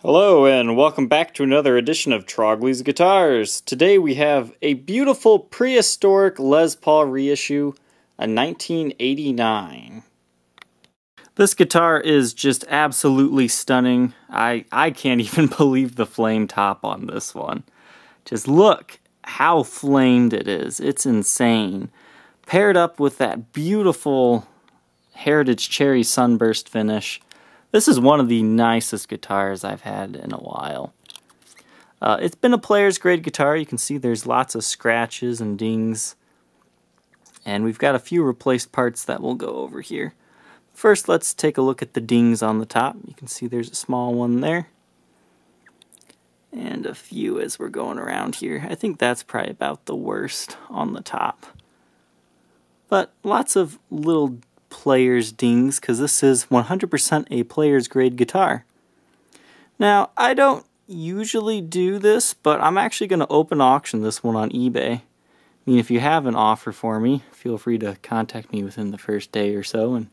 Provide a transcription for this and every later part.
Hello and welcome back to another edition of Trogly's Guitars. Today we have a beautiful prehistoric Les Paul reissue, a 1989. This guitar is just absolutely stunning. I can't even believe the flame top on this one. Just look how flamed it is. It's insane. Paired up with that beautiful Heritage Cherry Sunburst finish. This is one of the nicest guitars I've had in a while. It's been a player's grade guitar. You can see there's lots of scratches and dings. And we've got a few replaced parts that we'll go over here. First, let's take a look at the dings on the top. You can see there's a small one there. And a few as we're going around here. I think that's probably about the worst on the top. But lots of little player's dings, because this is 100% a player's grade guitar. Now, I don't usually do this, but I'm actually going to open auction this one on eBay. I mean, if you have an offer for me, feel free to contact me within the first day or so, and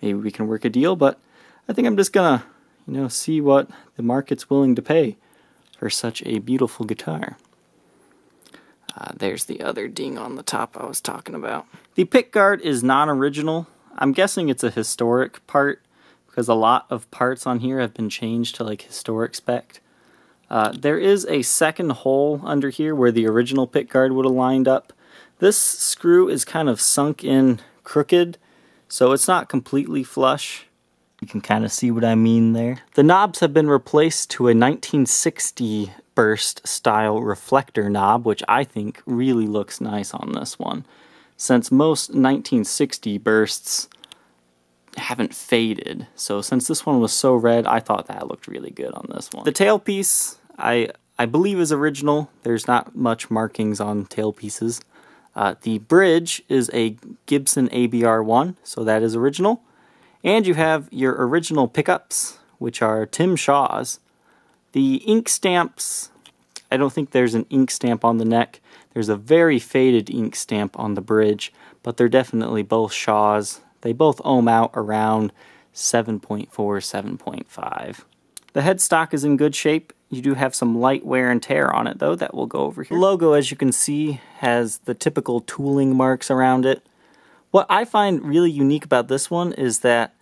maybe we can work a deal. But I think I'm just going to, see what the market's willing to pay for such a beautiful guitar. There's the other ding on the top I was talking about. The pickguard is non-original. I'm guessing it's a historic part, because a lot of parts on here have been changed to like historic spec. There is a second hole under here where the original pickguard would have lined up. This screw is kind of sunk in crooked, so it's not completely flush. You can kind of see what I mean there. The knobs have been replaced to a 1960 burst style reflector knob, which I think really looks nice on this one, since most 1960 bursts haven't faded. So since this one was so red, I thought that looked really good on this one. The tailpiece, I believe is original. There's not much markings on tailpieces. The bridge is a Gibson ABR1, so that is original. And you have your original pickups, which are Tim Shaw's. The ink stamps, I don't think there's an ink stamp on the neck. There's a very faded ink stamp on the bridge, but they're definitely both Shaw's. They both ohm out around 7.4, 7.5. The headstock is in good shape. You do have some light wear and tear on it, though, that we'll go over here. The logo, as you can see, has the typical tooling marks around it. What I find really unique about this one is that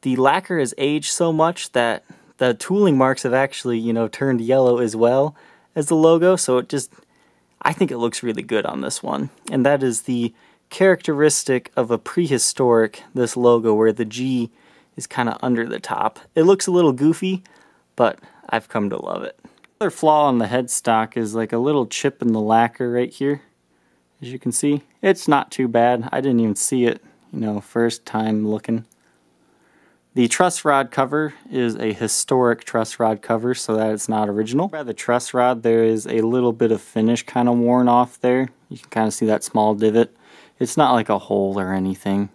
the lacquer has aged so much that the tooling marks have actually, turned yellow as well as the logo, so I think it looks really good on this one. And that is the characteristic of a prehistoric, this logo where the G is kind of under the top. It looks a little goofy, but I've come to love it. Another flaw on the headstock is like a little chip in the lacquer right here. As you can see, it's not too bad. I didn't even see it, first time looking. The truss rod cover is a historic truss rod cover, so that it's not original. By the truss rod, there is a little bit of finish kind of worn off there. You can kind of see that small divot. It's not like a hole or anything.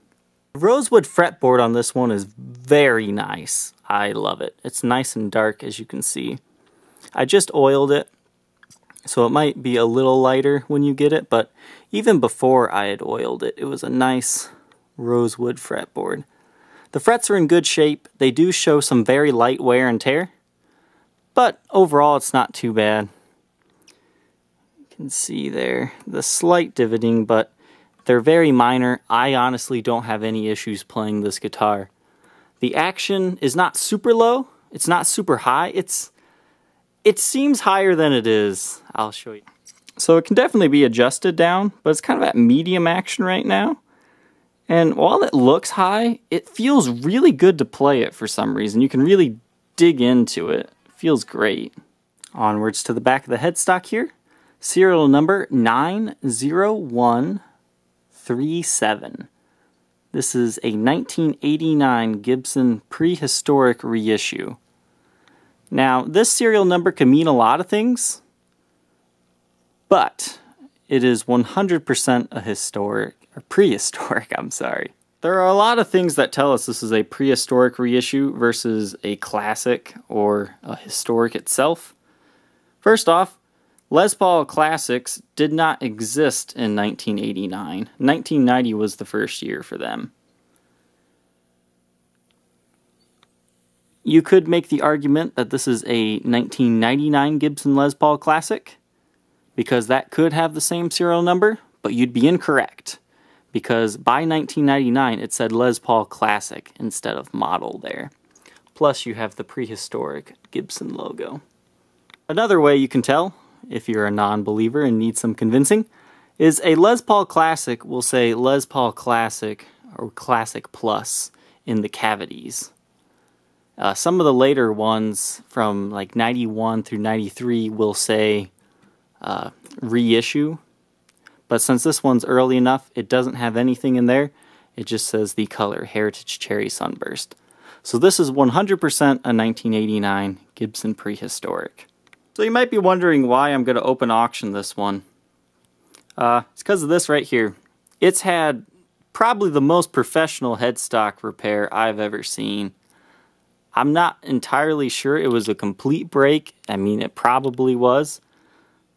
The Rosewood fretboard on this one is very nice. I love it. It's nice and dark, as you can see. I just oiled it, so it might be a little lighter when you get it, but even before I had oiled it, it was a nice rosewood fretboard. The frets are in good shape. They do show some very light wear and tear, but overall it's not too bad. You can see there the slight divoting, but they're very minor. I honestly don't have any issues playing this guitar. The action is not super low. It's not super high. It seems higher than it is. I'll show you. So it can definitely be adjusted down, but it's kind of at medium action right now. And while it looks high, it feels really good to play it for some reason. You can really dig into it. It feels great. Onwards to the back of the headstock here. Serial number 90137. This is a 1989 Gibson Prehistoric reissue. Now, this serial number can mean a lot of things, but it is 100% a prehistoric, I'm sorry. There are a lot of things that tell us this is a prehistoric reissue versus a classic or a historic itself. First off, Les Paul Classics did not exist in 1989. 1990 was the first year for them. You could make the argument that this is a 1999 Gibson Les Paul Classic, because that could have the same serial number, but you'd be incorrect, because by 1999 it said Les Paul Classic instead of model there. Plus you have the Prehistoric Gibson logo. Another way you can tell, if you're a non-believer and need some convincing, is a Les Paul Classic will say Les Paul Classic or Classic Plus in the cavities. Some of the later ones from like 91 through 93 will say Reissue, but since this one's early enough, it doesn't have anything in there. It just says the color Heritage Cherry Sunburst. So this is 100% a 1989 Gibson Prehistoric. So you might be wondering why I'm going to open auction this one. It's because of this right here. It's had probably the most professional headstock repair I've ever seen. I'm not entirely sure it was a complete break. I mean, it probably was.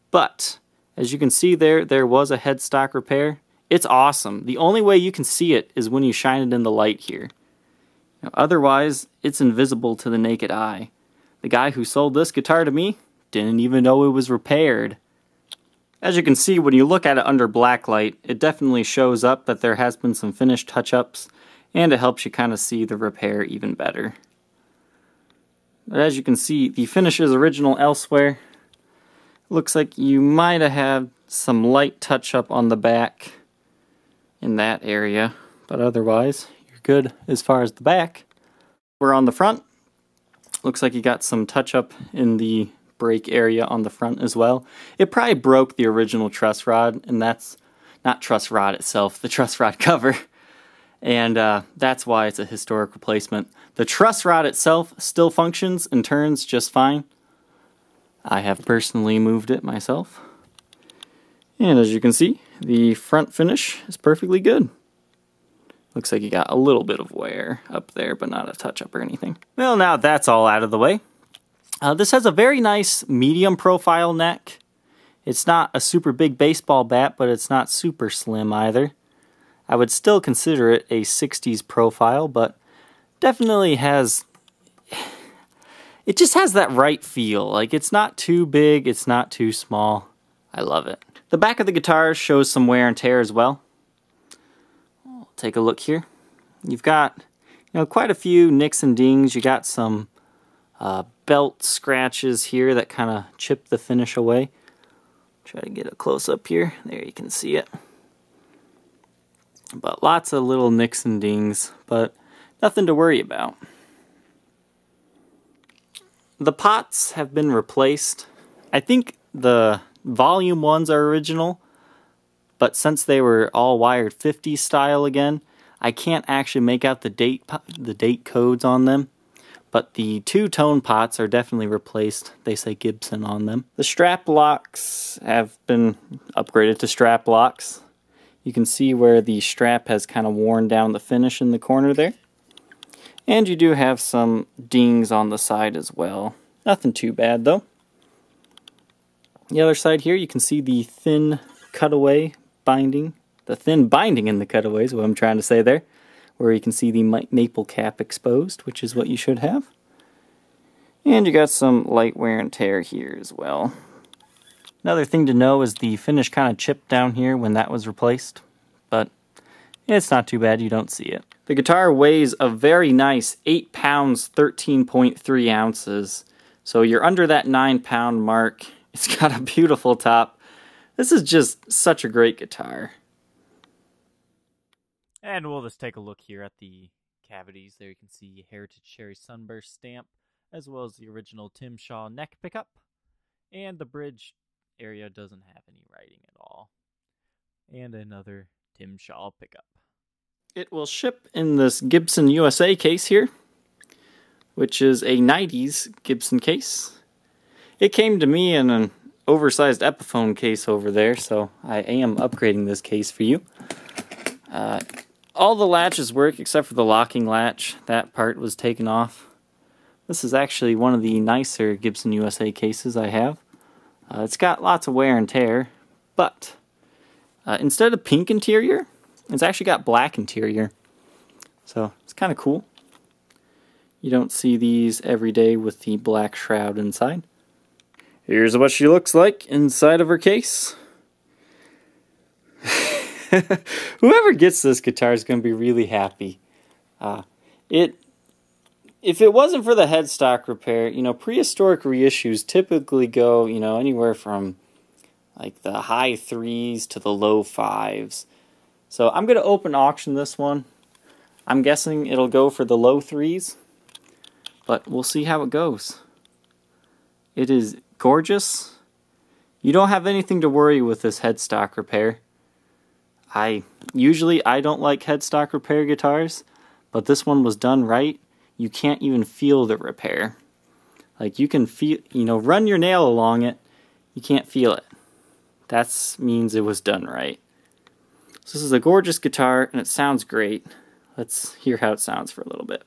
But, as you can see there was a headstock repair. It's awesome. The only way you can see it is when you shine it in the light here. Now, otherwise, it's invisible to the naked eye. The guy who sold this guitar to me didn't even know it was repaired. As you can see, when you look at it under blacklight, it definitely shows up that there has been some finish touch-ups, and it helps you kind of see the repair even better. But as you can see, the finish is original elsewhere. Looks like you might have had some light touch-up on the back in that area, but otherwise, you're good as far as the back. We're on the front. Looks like you got some touch-up in the brake area on the front as well. It probably broke the original truss rod, and that's not truss rod itself, the truss rod cover. And that's why it's a historic replacement. The truss rod itself still functions and turns just fine. I have personally moved it myself. And as you can see, the front finish is perfectly good. Looks like you got a little bit of wear up there, but not a touch-up or anything. Well, now that's all out of the way. This has a very nice medium profile neck. It's not a super big baseball bat, but it's not super slim either. I would still consider it a 60s profile, but definitely has... It just has that right feel. Like, it's not too big, it's not too small. I love it. The back of the guitar shows some wear and tear as well. I'll take a look here. You've got, quite a few nicks and dings. You got some belt scratches here that kind of chip the finish away. Try to get a close up here. There, you can see it. But lots of little nicks and dings, but nothing to worry about. The pots have been replaced. I think the volume ones are original, but since they were all wired 50 style again, I can't actually make out the date codes on them. But the two-tone pots are definitely replaced. They say Gibson on them. The strap locks have been upgraded to strap locks. You can see where the strap has kind of worn down the finish in the corner there. And you do have some dings on the side as well. Nothing too bad though. The other side here, you can see the thin cutaway binding. The thin binding in the cutaway is what I'm trying to say there. Where you can see the maple cap exposed, which is what you should have. And you got some light wear and tear here as well. Another thing to know is the finish kind of chipped down here when that was replaced, but it's not too bad, you don't see it. The guitar weighs a very nice 8 pounds, 13.3 ounces, so you're under that 9-pound mark. It's got a beautiful top. This is just such a great guitar. And we'll just take a look here at the cavities. There you can see Heritage Cherry Sunburst stamp, as well as the original Tim Shaw neck pickup. And the bridge area doesn't have any writing at all. And another Tim Shaw pickup. It will ship in this Gibson USA case here, which is a 90s Gibson case. It came to me in an oversized Epiphone case over there, so I am upgrading this case for you. All the latches work except for the locking latch. That part was taken off. This is actually one of the nicer Gibson USA cases I have. It's got lots of wear and tear, but instead of pink interior, it's actually got black interior. So it's kind of cool. You don't see these every day with the black shroud inside. Here's what she looks like inside of her case. Whoever gets this guitar is going to be really happy. If it wasn't for the headstock repair, you know, prehistoric reissues typically go, you know, anywhere from like the high 3s to the low 5s. So I'm going to open auction this one. I'm guessing it'll go for the low 3s, but we'll see how it goes. It is gorgeous. You don't have anything to worry with this headstock repair. Usually I don't like headstock repair guitars, but this one was done right. You can't even feel the repair. Like, you can feel, you know, run your nail along it, you can't feel it. That means it was done right. So this is a gorgeous guitar and it sounds great. Let's hear how it sounds for a little bit.